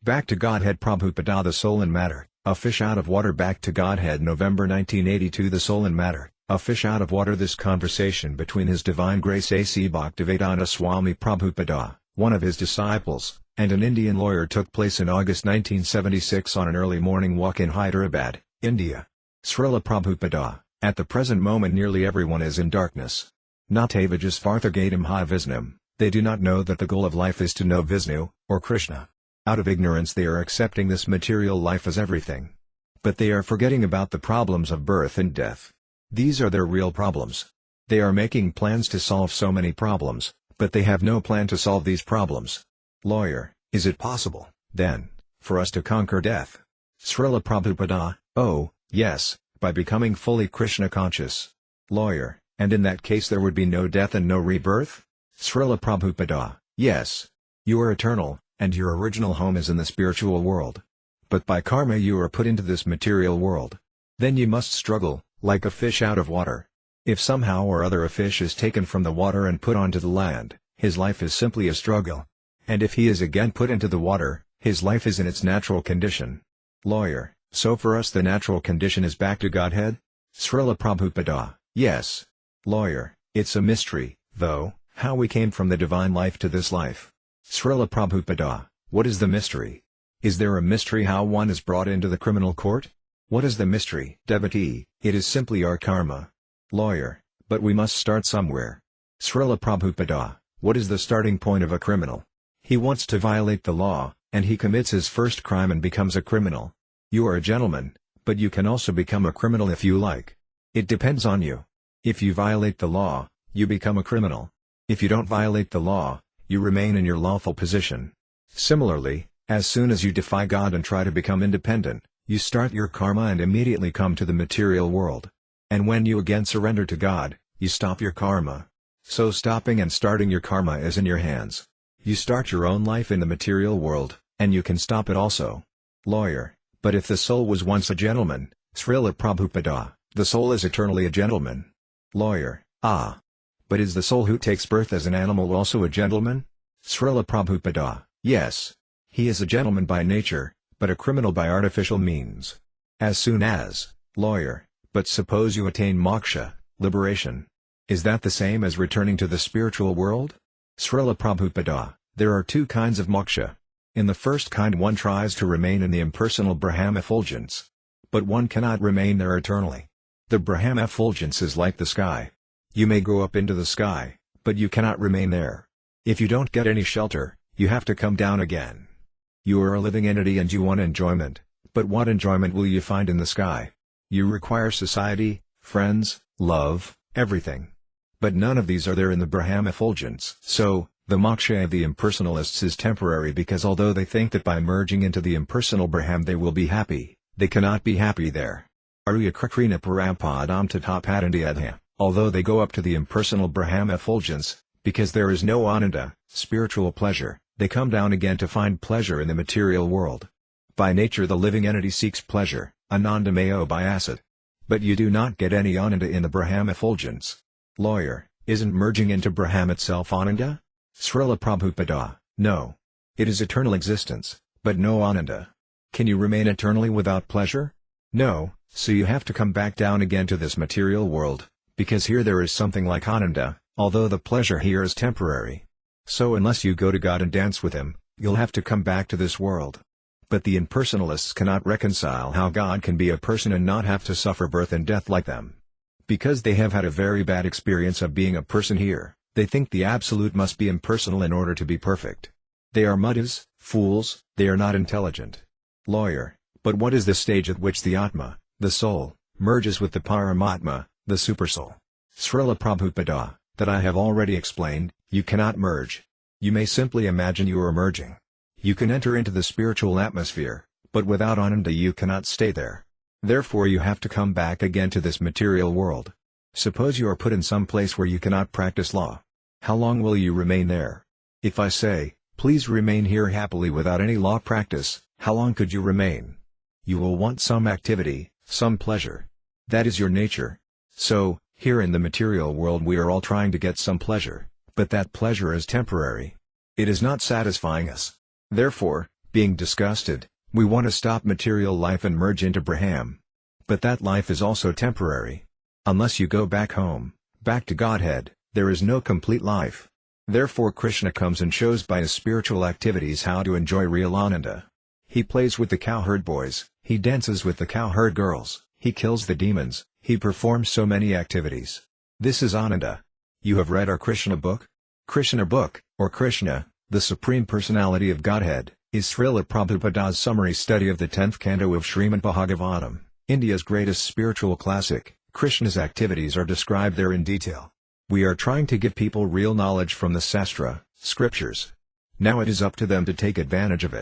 Back to Godhead Prabhupada. The Soul and Matter, A Fish Out of Water. Back to Godhead. November 1982. The Soul and Matter, A Fish Out of Water. This conversation between His Divine Grace A.C. Bhaktivedanta Swami Prabhupada, one of his disciples, and an Indian lawyer took place in August 1976 on an early morning walk in Hyderabad, India. Srila Prabhupada, at the present moment nearly everyone is in darkness. Natavajas Farthagatam Hi Visnum, they do not know that the goal of life is to know Vishnu, or Krishna. Out of ignorance they are accepting this material life as everything. But they are forgetting about the problems of birth and death. These are their real problems. They are making plans to solve so many problems, but they have no plan to solve these problems. Lawyer, is it possible, then, for us to conquer death? Srila Prabhupada, oh, yes, by becoming fully Krishna conscious. Lawyer, and in that case there would be no death and no rebirth? Srila Prabhupada, yes. You are eternal, and your original home is in the spiritual world. But by karma you are put into this material world. Then you must struggle, like a fish out of water. If somehow or other a fish is taken from the water and put onto the land, his life is simply a struggle. And if he is again put into the water, his life is in its natural condition. Lawyer, so for us the natural condition is back to Godhead? Srila Prabhupada, yes. Lawyer, it's a mystery, though, how we came from the divine life to this life. Srila Prabhupada, what is the mystery? Is there a mystery how one is brought into the criminal court? What is the mystery? Devotee, it is simply our karma. Lawyer, but we must start somewhere. Srila Prabhupada, what is the starting point of a criminal? He wants to violate the law, and he commits his first crime and becomes a criminal. You are a gentleman, but you can also become a criminal if you like. It depends on you. If you violate the law, you become a criminal. If you don't violate the law, you remain in your lawful position. Similarly, as soon as you defy God and try to become independent, you start your karma and immediately come to the material world. And when you again surrender to God, you stop your karma. So stopping and starting your karma is in your hands. You start your own life in the material world, and you can stop it also. Lawyer, but if the soul was once a gentleman, Srila Prabhupada, the soul is eternally a gentleman. Lawyer, ah. But is the soul who takes birth as an animal also a gentleman? Srila Prabhupada, yes. He is a gentleman by nature, but a criminal by artificial means. As soon as, lawyer, but suppose you attain moksha, liberation. Is that the same as returning to the spiritual world? Srila Prabhupada, there are two kinds of moksha. In the first kind one tries to remain in the impersonal Brahma effulgence. But one cannot remain there eternally. The Brahma effulgence is like the sky. You may go up into the sky, but you cannot remain there. If you don't get any shelter, you have to come down again. You are a living entity and you want enjoyment, but what enjoyment will you find in the sky? You require society, friends, love, everything. But none of these are there in the Brahma effulgence. So, the moksha of the impersonalists is temporary because although they think that by merging into the impersonal Brahman they will be happy, they cannot be happy there. Aruya Krakrina Parapadam Tatapadandiyadha, although they go up to the impersonal Brahma effulgence, because there is no ananda, spiritual pleasure, they come down again to find pleasure in the material world. By nature the living entity seeks pleasure, anandamayo by acid. But you do not get any ananda in the Brahma effulgence. Lawyer, isn't merging into Brahman itself ananda? Srila Prabhupada, no. It is eternal existence, but no ananda. Can you remain eternally without pleasure? No, so you have to come back down again to this material world, because here there is something like ananda, although the pleasure here is temporary. So unless you go to God and dance with Him, you'll have to come back to this world. But the impersonalists cannot reconcile how God can be a person and not have to suffer birth and death like them. Because they have had a very bad experience of being a person here, they think the Absolute must be impersonal in order to be perfect. They are muddas, fools, they are not intelligent. Lawyer, but what is the stage at which the Atma, the soul, merges with the Paramatma, the Supersoul? Srila Prabhupada, that I have already explained, you cannot merge. You may simply imagine you are merging. You can enter into the spiritual atmosphere, but without ananda you cannot stay there. Therefore you have to come back again to this material world. Suppose you are put in some place where you cannot practice law. How long will you remain there? If I say, please remain here happily without any law practice, how long could you remain? You will want some activity, some pleasure. That is your nature. So, here in the material world we are all trying to get some pleasure, but that pleasure is temporary. It is not satisfying us. Therefore, Being disgusted, we want to stop material life and merge into Brahman. But that life is also temporary. Unless you go back home, back to Godhead, there is no complete life. Therefore Krishna comes and shows by his spiritual activities how to enjoy real Ananda. He plays with the cowherd boys, he dances with the cowherd girls, he kills the demons, he performs so many activities. This is Ananda. You have read our Krishna book? Krishna book, or Krishna, the Supreme Personality of Godhead, is Srila Prabhupada's summary study of the 10th canto of Srimad Bhagavatam, India's greatest spiritual classic. Krishna's activities are described there in detail. We are trying to give people real knowledge from the Sastra, scriptures. Now it is up to them to take advantage of it.